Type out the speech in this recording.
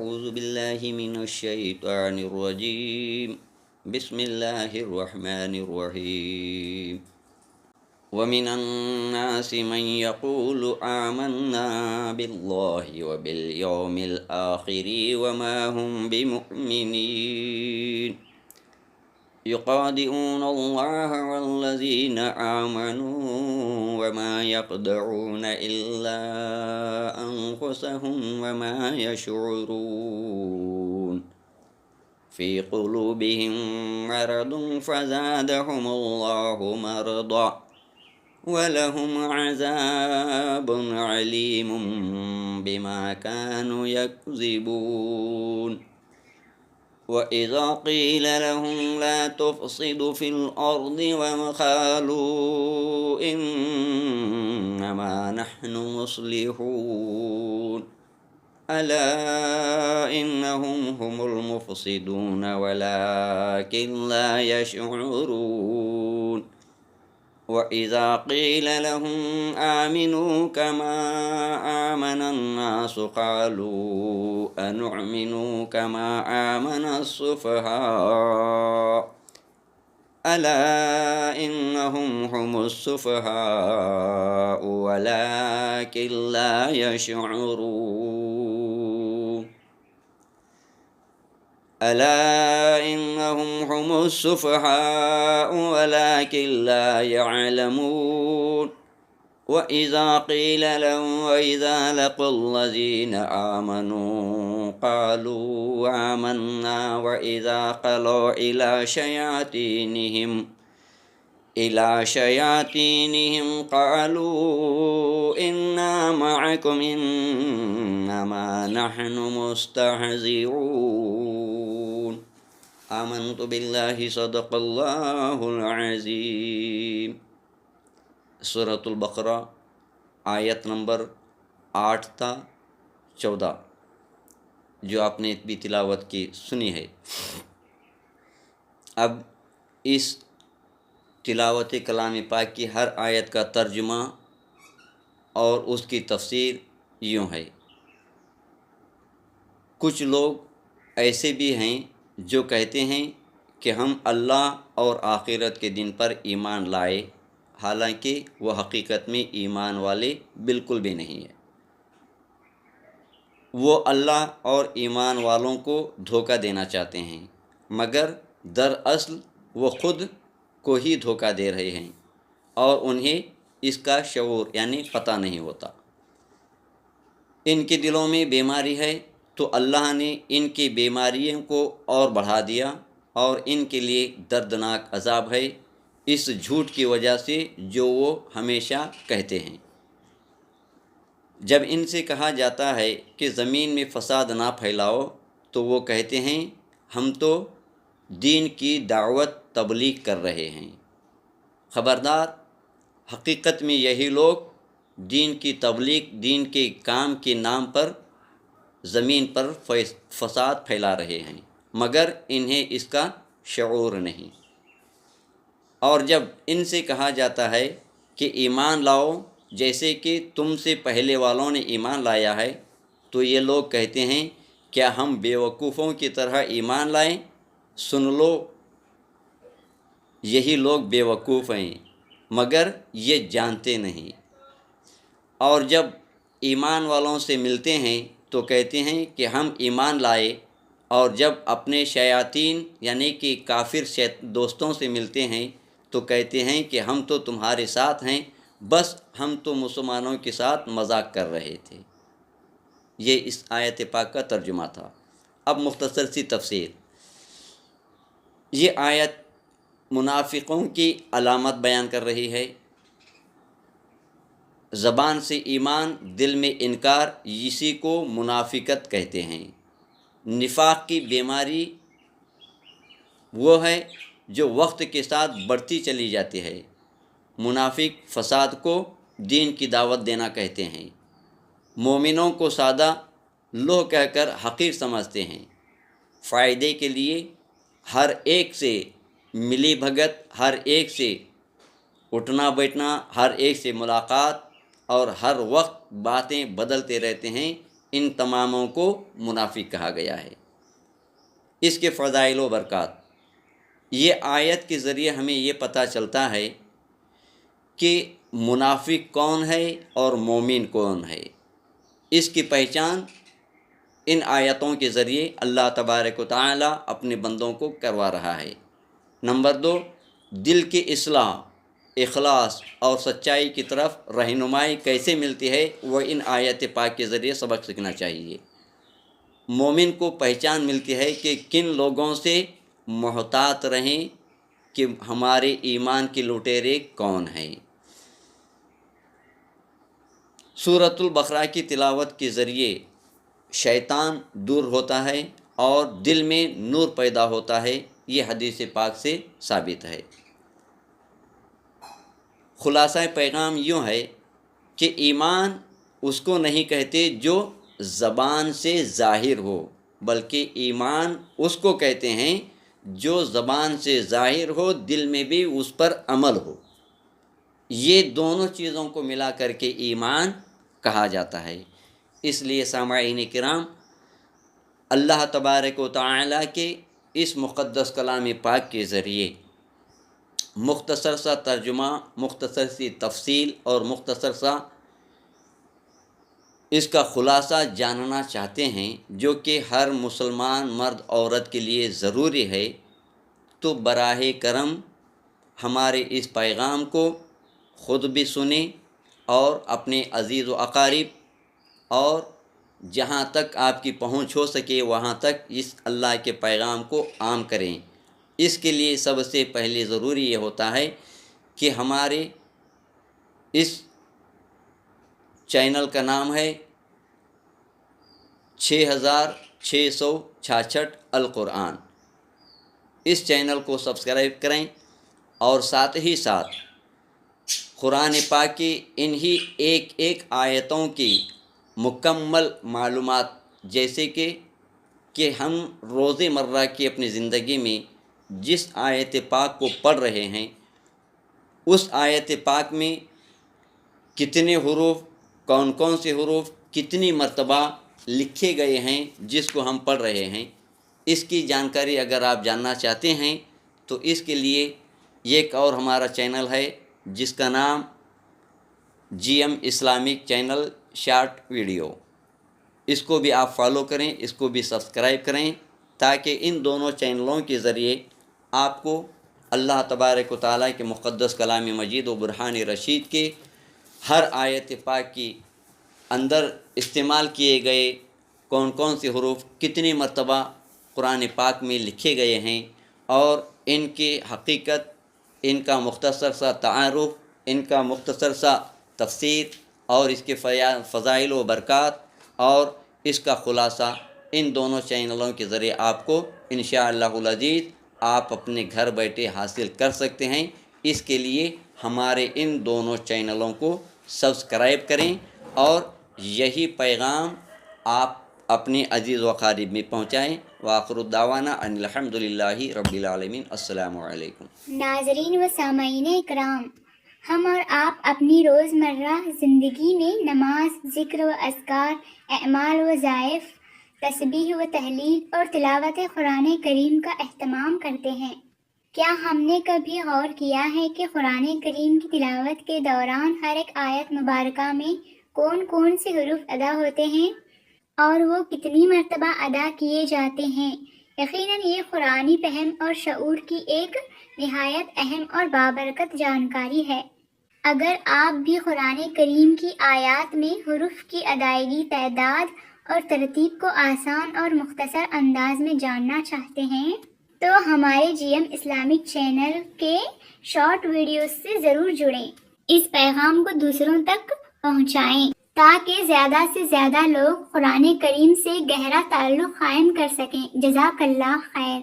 أعوذ بالله من الشيطان الرجيم بسم الله الرحمن الرحيم ومن الناس من يقول آمنا بالله وباليوم الآخر وما هم بمؤمنين يخادعون الله والذين آمنوا وما يخدعون إلا أنفسهم وما يشعرون في قلوبهم مرض فزادهم الله مرضا ولهم عذاب عليم بما كانوا يكذبون وإذا قيل لهم لا تفسدوا في الأرض وقالوا إنما نحن مصلحون ألا إنهم هم المفسدون ولكن لا يشعرون وإذا قيل لهم آمنوا كما آمن الناس قالوا أنؤمن كما آمن السفهاء ألا إنهم هم السفهاء ولكن لا يشعرون ألا إنهم هم السفهاء ولكن لا يعلمون وإذا قيل لهم وإذا لقوا الذين آمنوا قالوا آمنا وإذا خلوا إلى شياطينهم قالوا إنا معكم إنما نحن مستهزئون آمنت بالله صدق اللہ العظیم۔ سورۃ البقرہ آیت نمبر 8 تا 14 جو آپ نے بھی تلاوت کی سنی ہے۔ اب اس تلاوت کلام پاک کی ہر آیت کا ترجمہ اور اس کی تفسیر یوں ہے۔ کچھ لوگ ایسے بھی ہیں جو کہتے ہیں کہ ہم اللہ اور آخرت کے دن پر ایمان لائے، حالانکہ وہ حقیقت میں ایمان والے بالکل بھی نہیں ہیں۔ وہ اللہ اور ایمان والوں کو دھوکہ دینا چاہتے ہیں، مگر دراصل وہ خود کو ہی دھوکہ دے رہے ہیں اور انہیں اس کا شعور یعنی پتہ نہیں ہوتا۔ ان کے دلوں میں بیماری ہے تو اللہ نے ان کی بیماریوں کو اور بڑھا دیا اور ان کے لیے دردناک عذاب ہے اس جھوٹ کی وجہ سے جو وہ ہمیشہ کہتے ہیں۔ جب ان سے کہا جاتا ہے کہ زمین میں فساد نہ پھیلاؤ تو وہ کہتے ہیں ہم تو دین کی دعوت تبلیغ کر رہے ہیں۔ خبردار، حقیقت میں یہی لوگ دین کی تبلیغ، دین کے کام کے نام پر زمین پر فساد پھیلا رہے ہیں، مگر انہیں اس کا شعور نہیں۔ اور جب ان سے کہا جاتا ہے کہ ایمان لاؤ جیسے کہ تم سے پہلے والوں نے ایمان لایا ہے، تو یہ لوگ کہتے ہیں کیا ہم بیوقوفوں کی طرح ایمان لائیں؟ سن لو، یہی لوگ بیوقوف ہیں مگر یہ جانتے نہیں۔ اور جب ایمان والوں سے ملتے ہیں تو کہتے ہیں کہ ہم ایمان لائے، اور جب اپنے شیاطین یعنی کہ کافر دوستوں سے ملتے ہیں تو کہتے ہیں کہ ہم تو تمہارے ساتھ ہیں، بس ہم تو مسلمانوں کے ساتھ مذاق کر رہے تھے۔ یہ اس آیت پاک کا ترجمہ تھا۔ اب مختصر سی تفسیر۔ یہ آیت منافقوں کی علامت بیان کر رہی ہے۔ زبان سے ایمان، دل میں انکار، اسی کو منافقت کہتے ہیں۔ نفاق کی بیماری وہ ہے جو وقت کے ساتھ بڑھتی چلی جاتی ہے۔ منافق فساد کو دین کی دعوت دینا کہتے ہیں۔ مومنوں کو سادہ لوہ کہہ کر حقیر سمجھتے ہیں۔ فائدے کے لیے ہر ایک سے ملی بھگت، ہر ایک سے اٹھنا بیٹھنا، ہر ایک سے ملاقات اور ہر وقت باتیں بدلتے رہتے ہیں ان تماموں کو منافق کہا گیا ہے۔ اس کے فضائل و برکات، یہ آیت کے ذریعے ہمیں یہ پتہ چلتا ہے کہ منافق کون ہے اور مومن کون ہے۔ اس کی پہچان ان آیتوں کے ذریعے اللہ تبارک و تعالی اپنے بندوں کو کروا رہا ہے۔ نمبر 2، دل کی اصلاح، اخلاص اور سچائی کی طرف رہنمائی کیسے ملتی ہے، وہ ان آیت پاک کے ذریعے سبق سیکھنا چاہیے۔ مومن کو پہچان ملتی ہے کہ کن لوگوں سے محتاط رہیں کہ ہمارے ایمان کے لٹیرے کون ہیں۔ سورۃ البقرہ کی تلاوت کے ذریعے شیطان دور ہوتا ہے اور دل میں نور پیدا ہوتا ہے، یہ حدیث پاک سے ثابت ہے۔ خلاصہ پیغام یوں ہے کہ ایمان اس کو نہیں کہتے جو زبان سے ظاہر ہو، بلکہ ایمان اس کو کہتے ہیں جو زبان سے ظاہر ہو، دل میں بھی اس پر عمل ہو۔ یہ دونوں چیزوں کو ملا کر کے ایمان کہا جاتا ہے۔ اس لیے سامعین کرام، اللہ تبارک و تعالی کے اس مقدس کلام پاک کے ذریعے مختصر سا ترجمہ، مختصر سی تفصیل اور مختصر سا اس کا خلاصہ جاننا چاہتے ہیں، جو کہ ہر مسلمان مرد عورت کے لیے ضروری ہے، تو براہ کرم ہمارے اس پیغام کو خود بھی سنیں اور اپنے عزیز و اقارب اور جہاں تک آپ کی پہنچ ہو سکے وہاں تک اس اللہ کے پیغام کو عام کریں۔ اس کے لیے سب سے پہلے ضروری یہ ہوتا ہے کہ ہمارے اس چینل کا نام ہے 6666 القرآن۔ اس چینل کو سبسکرائب کریں اور ساتھ ہی ساتھ قرآن پاک کی انہی ایک ایک آیتوں کی مکمل معلومات، جیسے کہ ہم روز مرہ کی اپنی زندگی میں جس آیت پاک کو پڑھ رہے ہیں، اس آیت پاک میں کتنے حروف، کون کون سے حروف کتنی مرتبہ لکھے گئے ہیں جس کو ہم پڑھ رہے ہیں، اس کی جانکاری اگر آپ جاننا چاہتے ہیں تو اس کے لیے ایک اور ہمارا چینل ہے جس کا نام GM Islamic channel short video. اس کو بھی آپ فالو کریں، اس کو بھی سبسکرائب کریں، تاکہ ان دونوں چینلوں کے ذریعے آپ کو اللہ تبارک و تعالیٰ کے مقدس کلام مجید و برہان رشید کے ہر آیت پاک کی اندر استعمال کیے گئے کون کون سے حروف کتنی مرتبہ قرآن پاک میں لکھے گئے ہیں، اور ان کی حقیقت، ان کا مختصر سا تعارف، ان کا مختصر سا تفسیر اور اس کے فضائل و برکات اور اس کا خلاصہ ان دونوں چینلوں کے ذریعے آپ کو انشاءاللہ العزیز آپ اپنے گھر بیٹھے حاصل کر سکتے ہیں۔ اس کے لیے ہمارے ان دونوں چینلوں کو سبسکرائب کریں اور یہی پیغام آپ اپنے عزیز و اقارب میں پہنچائیں۔ وآخر الدعوانا ان الحمدللہ رب العالمین۔ السلام علیکم۔ ناظرین و سامعین اکرام، ہم اور آپ اپنی روزمرہ زندگی میں نماز، ذکر و اذکار، اعمال و وظائف، تسبیح و تہلیل اور تلاوت قرآن کریم کا اہتمام کرتے ہیں۔ کیا ہم نے کبھی غور کیا ہے کہ قرآن کریم کی تلاوت کے دوران ہر ایک آیت مبارکہ میں کون کون سے حروف ادا ہوتے ہیں اور وہ کتنی مرتبہ ادا کیے جاتے ہیں؟ یقیناً یہ قرآنی فہم اور شعور کی ایک نہایت اہم اور بابرکت جانکاری ہے۔ اگر آپ بھی قرآن کریم کی آیات میں حروف کی ادائیگی، تعداد اور ترتیب کو آسان اور مختصر انداز میں جاننا چاہتے ہیں تو ہمارے GM اسلامک چینل کے شارٹ ویڈیوز سے ضرور جڑیں۔ اس پیغام کو دوسروں تک پہنچائیں تاکہ زیادہ سے زیادہ لوگ قرآن کریم سے گہرا تعلق قائم کر سکیں۔ جزاک اللہ خیر۔